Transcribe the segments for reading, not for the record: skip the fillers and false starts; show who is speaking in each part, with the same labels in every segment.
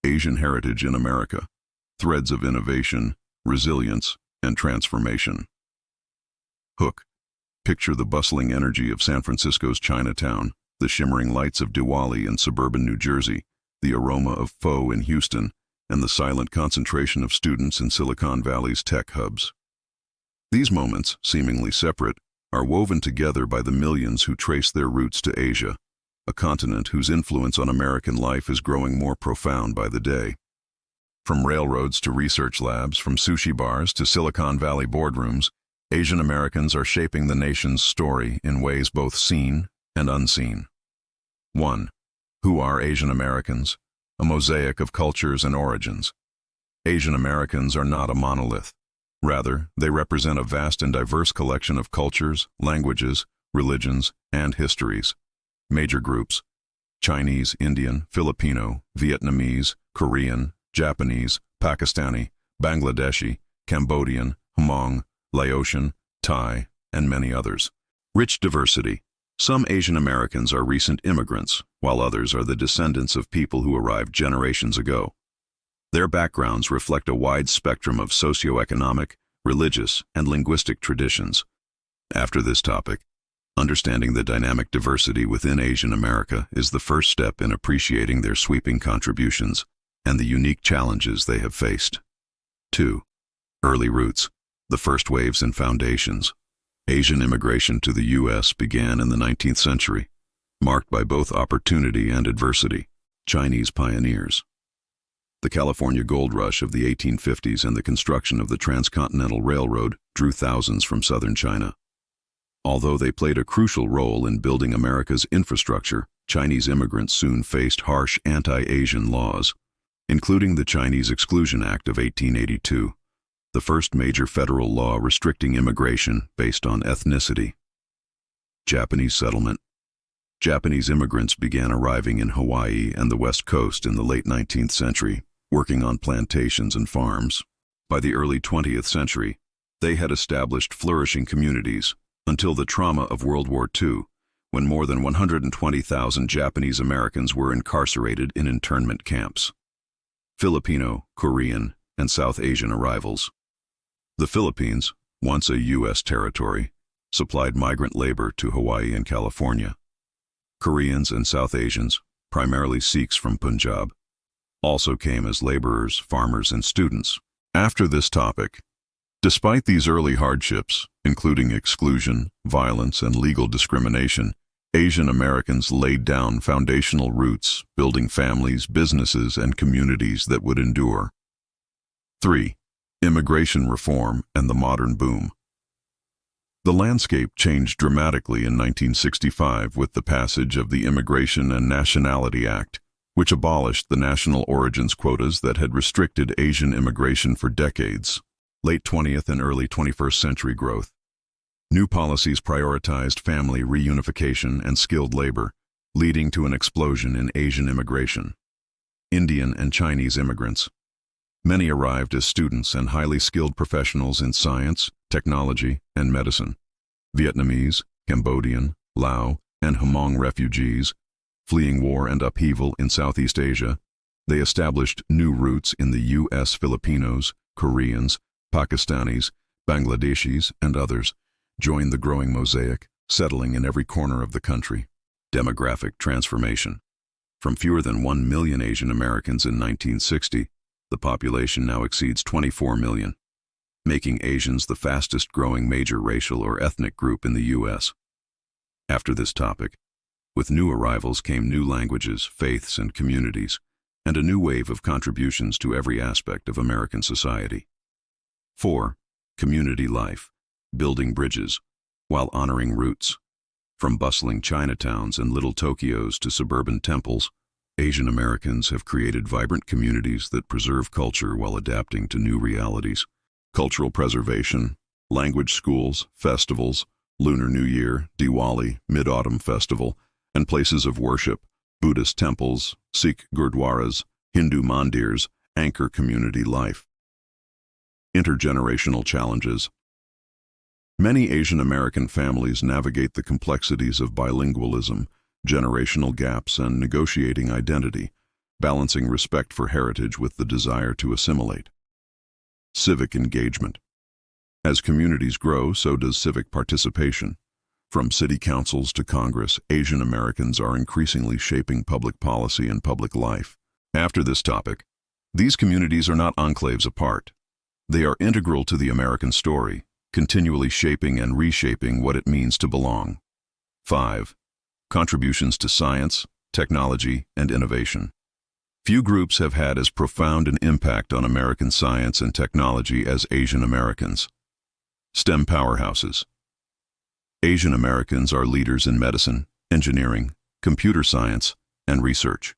Speaker 1: Asian Heritage in America, Threads of Innovation, Resilience, and Transformation. Hook. Picture the bustling energy of San Francisco's Chinatown, the shimmering lights of Diwali in suburban New Jersey, the aroma of pho in Houston, and the silent concentration of students in Silicon Valley's tech hubs. These moments, seemingly separate, are woven together by the millions who trace their roots to Asia, a continent whose influence on American life is growing more profound by the day. From railroads to research labs, from sushi bars to Silicon Valley boardrooms, Asian Americans are shaping the nation's story in ways both seen and unseen. 1. Who are Asian Americans? A mosaic of cultures and origins. Asian Americans are not a monolith. Rather, they represent a vast and diverse collection of cultures, languages, religions, and histories. Major groups: Chinese, Indian, Filipino, Vietnamese, Korean, Japanese, Pakistani, Bangladeshi, Cambodian, Hmong, Laotian, Thai, and many others. Rich diversity. Some Asian Americans are recent immigrants, while others are the descendants of people who arrived generations ago. Their backgrounds reflect a wide spectrum of socioeconomic, religious, and linguistic traditions. After this topic, understanding the dynamic diversity within Asian America is the first step in appreciating their sweeping contributions and the unique challenges they have faced. 2. Early roots. The first waves and foundations. Asian immigration to the U.S. began in the 19th century, marked by both opportunity and adversity. Chinese pioneers. The California gold rush of the 1850s and the construction of the Transcontinental Railroad drew thousands from southern China. Although they played a crucial role in building America's infrastructure, Chinese immigrants soon faced harsh anti-Asian laws, including the Chinese Exclusion Act of 1882. The first major federal law restricting immigration based on ethnicity. Japanese settlement. Japanese immigrants began arriving in Hawaii and the West Coast in the late 19th century, working on plantations and farms. By the early 20th century, they had established flourishing communities until the trauma of World War II, when more than 120,000 Japanese Americans were incarcerated in internment camps. Filipino, Korean, and South Asian arrivals. The Philippines, once a U.S. territory, supplied migrant labor to Hawaii and California. Koreans and South Asians, primarily Sikhs from Punjab, also came as laborers, farmers, and students. After this topic, despite these early hardships, including exclusion, violence, and legal discrimination, Asian Americans laid down foundational roots, building families, businesses, and communities that would endure. 3. Immigration reform and the modern boom. The landscape changed dramatically in 1965 with the passage of the Immigration and Nationality Act, which abolished the national origins quotas that had restricted Asian immigration for decades. Late 20th and early 21st century growth. New policies prioritized family reunification and skilled labor, leading to an explosion in Asian immigration. Indian and Chinese immigrants. Many arrived as students and highly skilled professionals in science, technology, and medicine. Vietnamese, Cambodian, Lao, and Hmong refugees, fleeing war and upheaval in Southeast Asia, they established new roots in the U.S. Filipinos, Koreans, Pakistanis, Bangladeshis, and others joined the growing mosaic, settling in every corner of the country. Demographic transformation. From fewer than 1 million Asian Americans in 1960, the population now exceeds 24 million, making Asians the fastest-growing major racial or ethnic group in the U.S. After this topic, with new arrivals came new languages, faiths, and communities, and a new wave of contributions to every aspect of American society. 4. Community life, building bridges, while honoring roots. From bustling Chinatowns and little Tokyos to suburban temples, Asian Americans have created vibrant communities that preserve culture while adapting to new realities. Cultural preservation, language schools, festivals, Lunar New Year, Diwali, Mid-Autumn Festival, and places of worship, Buddhist temples, Sikh gurdwaras, Hindu mandirs, anchor community life. Intergenerational challenges. Many Asian American families navigate the complexities of bilingualism, generational gaps, and negotiating identity, balancing respect for heritage with the desire to assimilate. Civic engagement. As communities grow, so does civic participation. From city councils to Congress, Asian Americans are increasingly shaping public policy and public life. After this topic, these communities are not enclaves apart. They are integral to the American story, continually shaping and reshaping what it means to belong. 5. Contributions to science, technology, and innovation. Few groups have had as profound an impact on American science and technology as Asian Americans. STEM powerhouses. Asian Americans are leaders in medicine, engineering, computer science, and research.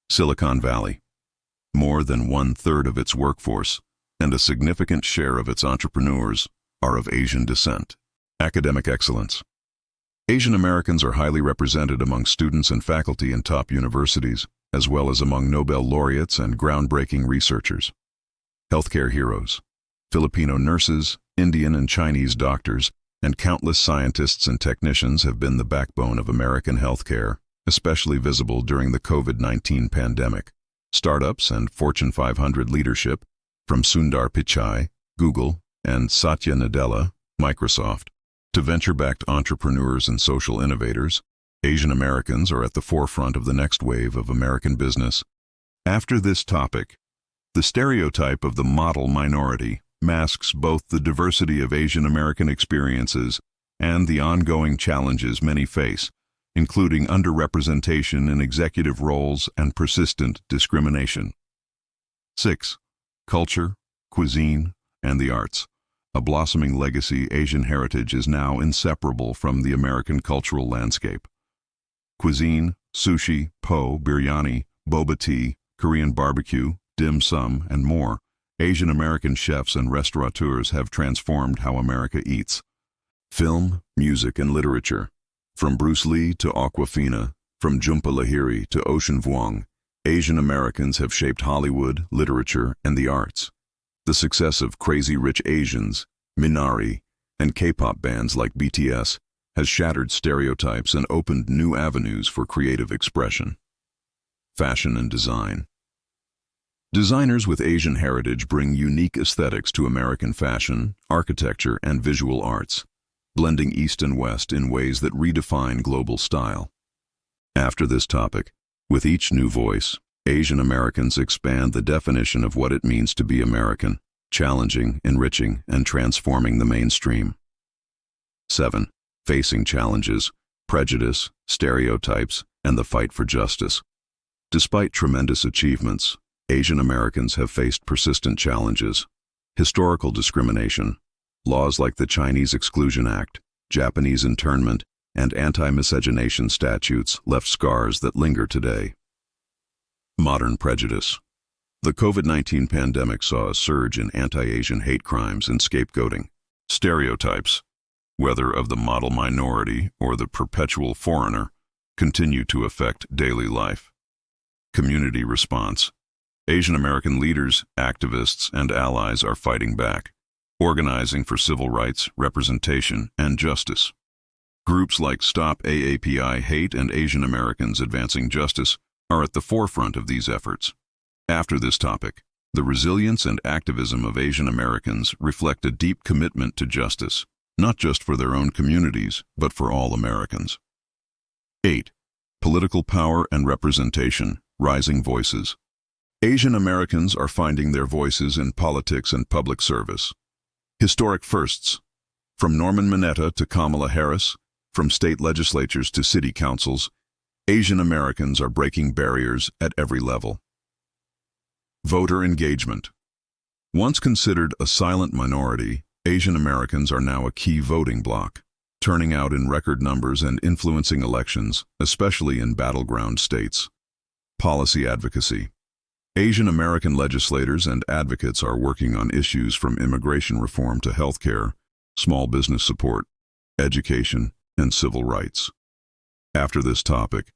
Speaker 1: Silicon Valley. More than 1/3 of its workforce and a significant share of its entrepreneurs are of Asian descent. Academic excellence. Asian Americans are highly represented among students and faculty in top universities, as well as among Nobel laureates and groundbreaking researchers. Healthcare heroes. Filipino nurses, Indian and Chinese doctors, and countless scientists and technicians have been the backbone of American healthcare, especially visible during the COVID-19 pandemic. Startups and Fortune 500 leadership, from Sundar Pichai, Google, and Satya Nadella, Microsoft, to venture-backed entrepreneurs and social innovators, Asian Americans are at the forefront of the next wave of American business. After this topic, the stereotype of the model minority masks both the diversity of Asian American experiences and the ongoing challenges many face, including underrepresentation in executive roles and persistent discrimination. 6. Culture, cuisine, and the arts. A blossoming legacy, Asian heritage is now inseparable from the American cultural landscape. Cuisine, sushi, po, biryani, boba tea, Korean barbecue, dim sum, and more. Asian American chefs and restaurateurs have transformed how America eats. Film, music, and literature. From Bruce Lee to Awkwafina, from Jhumpa Lahiri to Ocean Vuong, Asian Americans have shaped Hollywood, literature, and the arts. The success of Crazy Rich Asians, Minari, and K-pop bands like BTS has shattered stereotypes and opened new avenues for creative expression. Fashion and design. Designers with Asian heritage bring unique aesthetics to American fashion, architecture, and visual arts, blending East and West in ways that redefine global style. After this topic, with each new voice, Asian Americans expand the definition of what it means to be American, challenging, enriching, and transforming the mainstream. 7. Facing challenges, prejudice, stereotypes, and the fight for justice. Despite tremendous achievements, Asian Americans have faced persistent challenges. Historical discrimination, laws like the Chinese Exclusion Act, Japanese internment, and anti-miscegenation statutes left scars that linger today. Modern prejudice. The COVID-19 pandemic saw a surge in anti-Asian hate crimes and scapegoating. Stereotypes, whether of the model minority or the perpetual foreigner, continue to affect daily life. Community response. Asian American leaders, activists, and allies are fighting back, organizing for civil rights, representation, and justice. Groups like Stop AAPI Hate and Asian Americans Advancing Justice are at the forefront of these efforts. After this topic, the resilience and activism of Asian Americans reflect a deep commitment to justice, not just for their own communities, but for all Americans. 8. Political power and representation, rising voices. Asian Americans are finding their voices in politics and public service. Historic firsts. From Norman Mineta to Kamala Harris, from state legislatures to city councils, Asian Americans are breaking barriers at every level. Voter engagement. Once considered a silent minority, Asian Americans are now a key voting bloc, turning out in record numbers and influencing elections, especially in battleground states. Policy advocacy. Asian American legislators and advocates are working on issues from immigration reform to healthcare, small business support, education, and civil rights. After this topic,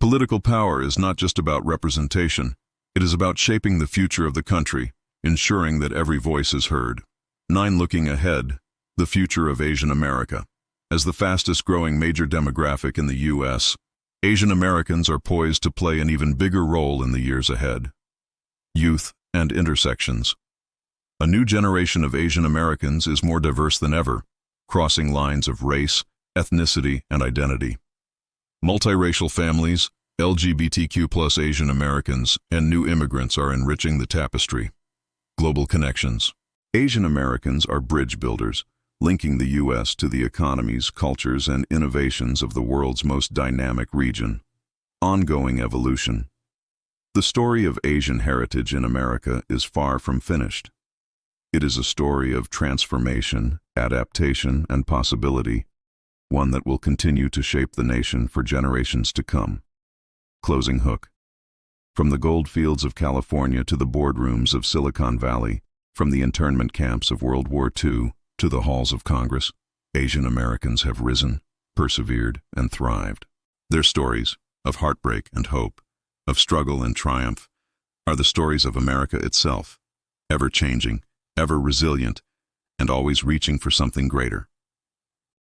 Speaker 1: political power is not just about representation, it is about shaping the future of the country, ensuring that every voice is heard. 9. Looking ahead, the future of Asian America. As the fastest growing major demographic in the U.S., Asian Americans are poised to play an even bigger role in the years ahead. Youth and intersections. A new generation of Asian Americans is more diverse than ever, crossing lines of race, ethnicity, and identity. Multiracial families, LGBTQ+ Asian Americans, and new immigrants are enriching the tapestry. Global connections. Asian Americans are bridge builders, linking the U.S. to the economies, cultures, and innovations of the world's most dynamic region. Ongoing evolution. The story of Asian heritage in America is far from finished. It is a story of transformation, adaptation, and possibility, one that will continue to shape the nation for generations to come. Closing hook. From the gold fields of California to the boardrooms of Silicon Valley, from the internment camps of World War II to the halls of Congress, Asian Americans have risen, persevered, and thrived. Their stories, of heartbreak and hope, of struggle and triumph, are the stories of America itself, ever changing, ever resilient, and always reaching for something greater.